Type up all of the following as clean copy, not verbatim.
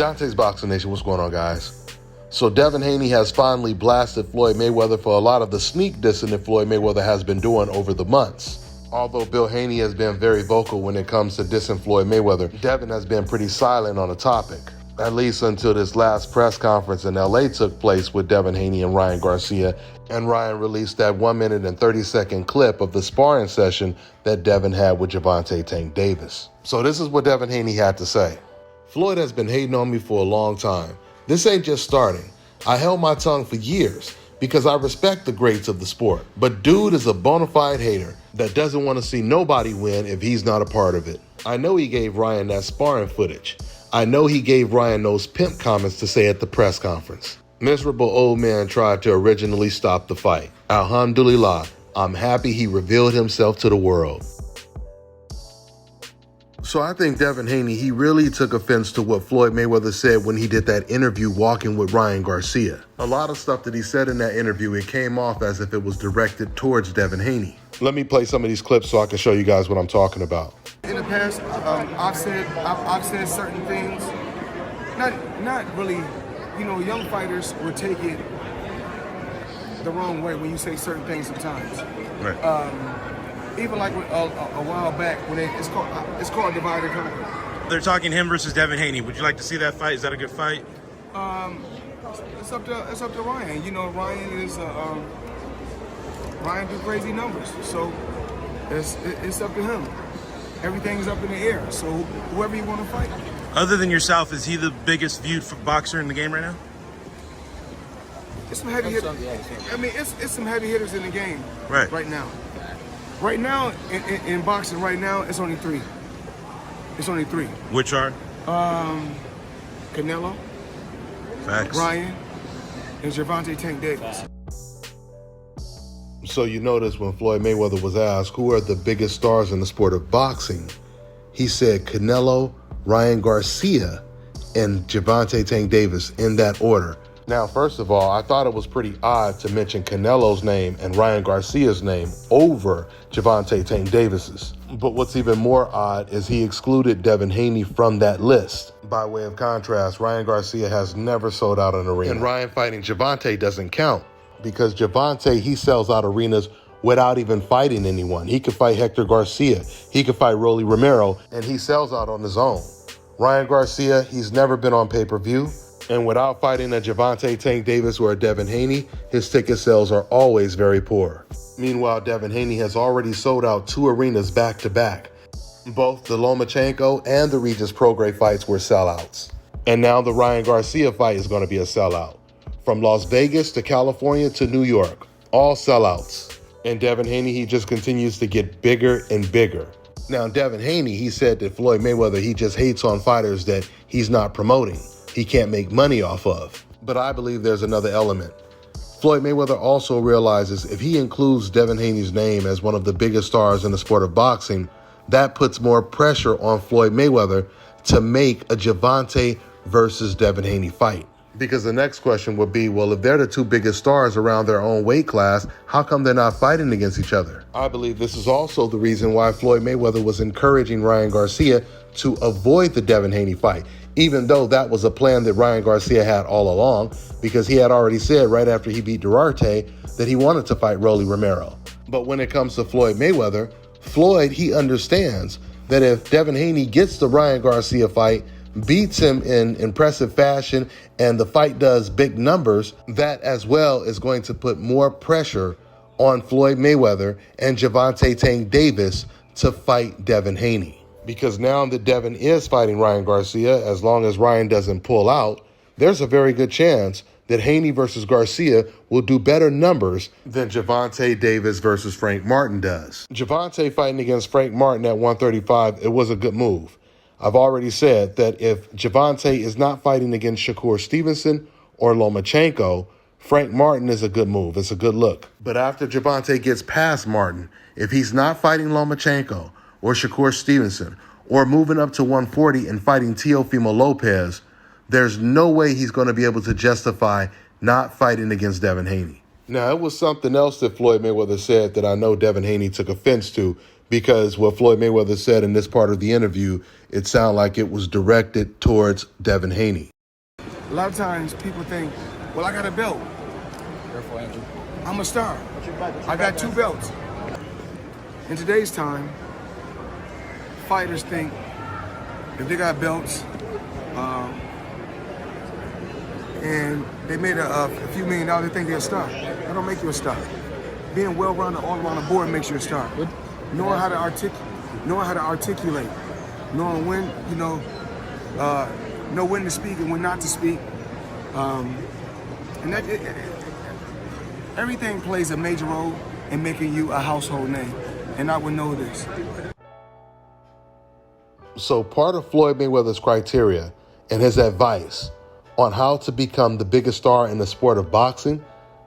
Dante's Boxing Nation, what's going on, guys? So Devin Haney has finally blasted Floyd Mayweather for a lot of the sneak dissing that Floyd Mayweather has been doing over the months. Although Bill Haney has been very vocal when it comes to dissing Floyd Mayweather, Devin has been pretty silent on the topic, at least until this last press conference in LA took place with Devin Haney and Ryan Garcia, and Ryan released that 1 minute and 30-second clip of the sparring session that Devin had with Javante Tang Davis. So this is what Devin Haney had to say. Floyd has been hating on me for a long time. This ain't just starting. I held my tongue for years because I respect the greats of the sport. But dude is a bona fide hater that doesn't want to see nobody win if he's not a part of it. I know he gave Ryan that sparring footage. I know he gave Ryan those pimp comments to say at the press conference. Miserable old man tried to originally stop the fight. Alhamdulillah, I'm happy he revealed himself to the world. So I think Devin Haney, he really took offense to what Floyd Mayweather said when he did that interview walking with Ryan Garcia. A lot of stuff that he said in that interview, it came off as if it was directed towards Devin Haney. Let me play some of these clips so I can show you guys what I'm talking about. In the past, I've said certain things, not really, young fighters would take it the wrong way when you say certain things sometimes. Right. Even like a while back when it's called divide and conquer. They're talking him versus Devin Haney. Would you like to see that fight? Is that a good fight? It's up to Ryan. Ryan is Ryan do crazy numbers, so it's up to him. Everything's up in the air. So whoever you want to fight. Other than yourself, is he the biggest viewed boxer in the game right now? It's some heavy hitters. I mean, it's some heavy hitters in the game right now. Right now, in boxing, right now, it's only three. It's only three. Which are? Canelo, Facts. Ryan, and Javante Tang Davis. So you notice when Floyd Mayweather was asked who are the biggest stars in the sport of boxing, he said Canelo, Ryan Garcia, and Javante Tang Davis in that order. Now, first of all, I thought it was pretty odd to mention Canelo's name and Ryan Garcia's name over Javante Tang Davis's. But what's even more odd is he excluded Devin Haney from that list. By way of contrast, Ryan Garcia has never sold out an arena. And Ryan fighting Javante doesn't count because Javante, he sells out arenas without even fighting anyone. He could fight Hector Garcia. He could fight Rolly Romero, and he sells out on his own. Ryan Garcia, he's never been on pay-per-view. And without fighting a Javante Tang Davis or a Devin Haney, his ticket sales are always very poor. Meanwhile, Devin Haney has already sold out 2 arenas back-to-back. Both the Lomachenko and the Regis Prograis fights were sellouts. And now the Ryan Garcia fight is going to be a sellout. From Las Vegas to California to New York, all sellouts. And Devin Haney, he just continues to get bigger and bigger. Now, Devin Haney, he said that Floyd Mayweather, he just hates on fighters that he's not promoting. He can't make money off of. But I believe there's another element. Floyd Mayweather also realizes if he includes Devin Haney's name as one of the biggest stars in the sport of boxing, that puts more pressure on Floyd Mayweather to make a Javante versus Devin Haney fight. Because the next question would be, well, if they're the 2 biggest stars around their own weight class, how come they're not fighting against each other? I believe this is also the reason why Floyd Mayweather was encouraging Ryan Garcia to avoid the Devin Haney fight, even though that was a plan that Ryan Garcia had all along, because he had already said right after he beat Duarte that he wanted to fight Rolly Romero. But when it comes to Floyd Mayweather, Floyd, he understands that if Devin Haney gets the Ryan Garcia fight, beats him in impressive fashion, and the fight does big numbers, that as well is going to put more pressure on Floyd Mayweather and Javante Tang Davis to fight Devin Haney. Because now that Devin is fighting Ryan Garcia, as long as Ryan doesn't pull out, there's a very good chance that Haney versus Garcia will do better numbers than Javante Davis versus Frank Martin does. Javante fighting against Frank Martin at 135, it was a good move. I've already said that if Javante is not fighting against Shakur Stevenson or Lomachenko, Frank Martin is a good move. It's a good look. But after Javante gets past Martin, if he's not fighting Lomachenko or Shakur Stevenson or moving up to 140 and fighting Teofimo Lopez, there's no way he's going to be able to justify not fighting against Devin Haney. Now, it was something else that Floyd Mayweather said that I know Devin Haney took offense to because what Floyd Mayweather said in this part of the interview, it sounded like it was directed towards Devin Haney. A lot of times people think, well, I got a belt. Careful, Andrew. I'm a star. I got 2 belts. In today's time, fighters think if they got belts and they made a few $1 million, they think they're a star. That don't make you a star. Being well-rounded all around the board makes you a star. Knowing how to articulate, knowing when, know when to speak and when not to speak. And that everything plays a major role in making you a household name. And I would know this. So part of Floyd Mayweather's criteria and his advice on how to become the biggest star in the sport of boxing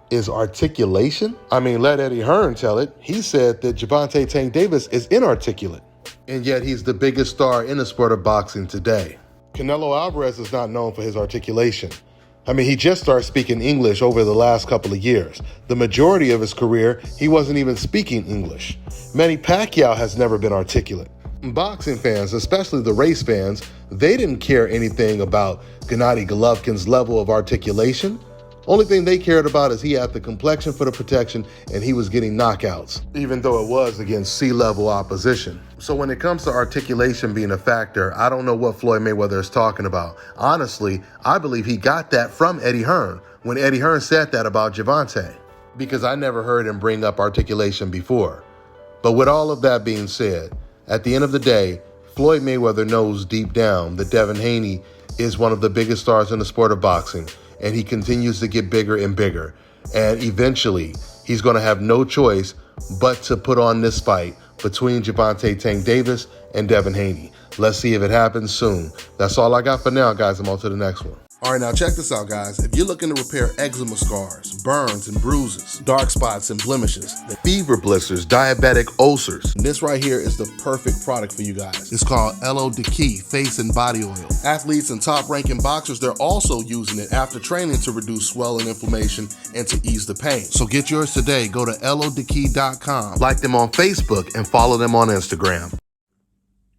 is articulation. I mean, let Eddie Hearn tell it. He said that Javante Tang Davis is inarticulate, and yet he's the biggest star in the sport of boxing today. Canelo Alvarez is not known for his articulation. I mean, he just started speaking English over the last couple of years. The majority of his career, he wasn't even speaking English. Manny Pacquiao has never been articulate. Boxing fans, especially the race fans, they didn't care anything about Gennady Golovkin's level of articulation. Only thing they cared about is he had the complexion for the protection and he was getting knockouts, even though it was against C-level opposition. So when it comes to articulation being a factor, I don't know what Floyd Mayweather is talking about. Honestly, I believe he got that from Eddie Hearn when Eddie Hearn said that about Javante, because I never heard him bring up articulation before. But with all of that being said, at the end of the day, Floyd Mayweather knows deep down that Devin Haney is one of the biggest stars in the sport of boxing, and he continues to get bigger and bigger. And eventually, he's going to have no choice but to put on this fight between Javante Tang Davis and Devin Haney. Let's see if it happens soon. That's all I got for now, guys. I'm on to the next one. All right, now check this out, guys. If you're looking to repair eczema scars, burns and bruises, dark spots and blemishes, fever blisters, diabetic ulcers, this right here is the perfect product for you guys. It's called LO Key Face and Body Oil. Athletes and top-ranking boxers, they're also using it after training to reduce swelling, inflammation, and to ease the pain. So get yours today. Go to LODekey.com, like them on Facebook, and follow them on Instagram.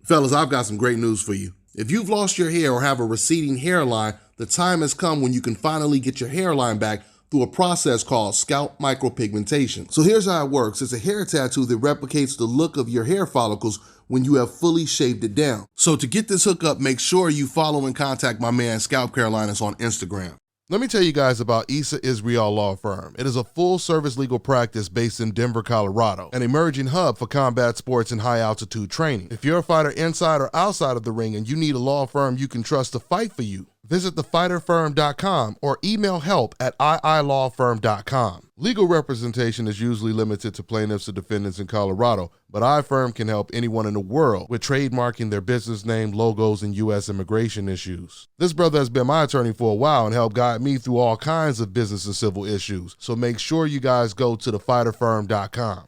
Fellas, I've got some great news for you. If you've lost your hair or have a receding hairline, the time has come when you can finally get your hairline back through a process called scalp micropigmentation. So here's how it works. It's a hair tattoo that replicates the look of your hair follicles when you have fully shaved it down. So to get this hookup, make sure you follow and contact my man Scalp Carolinas on Instagram. Let me tell you guys about Issa Israel Law Firm. It is a full-service legal practice based in Denver, Colorado, an emerging hub for combat sports and high-altitude training. If you're a fighter inside or outside of the ring and you need a law firm you can trust to fight for you, visit thefighterfirm.com or email help@iilawfirm.com. Legal representation is usually limited to plaintiffs or defendants in Colorado, but iFirm can help anyone in the world with trademarking their business name, logos, and U.S. immigration issues. This brother has been my attorney for a while and helped guide me through all kinds of business and civil issues, so make sure you guys go to thefighterfirm.com.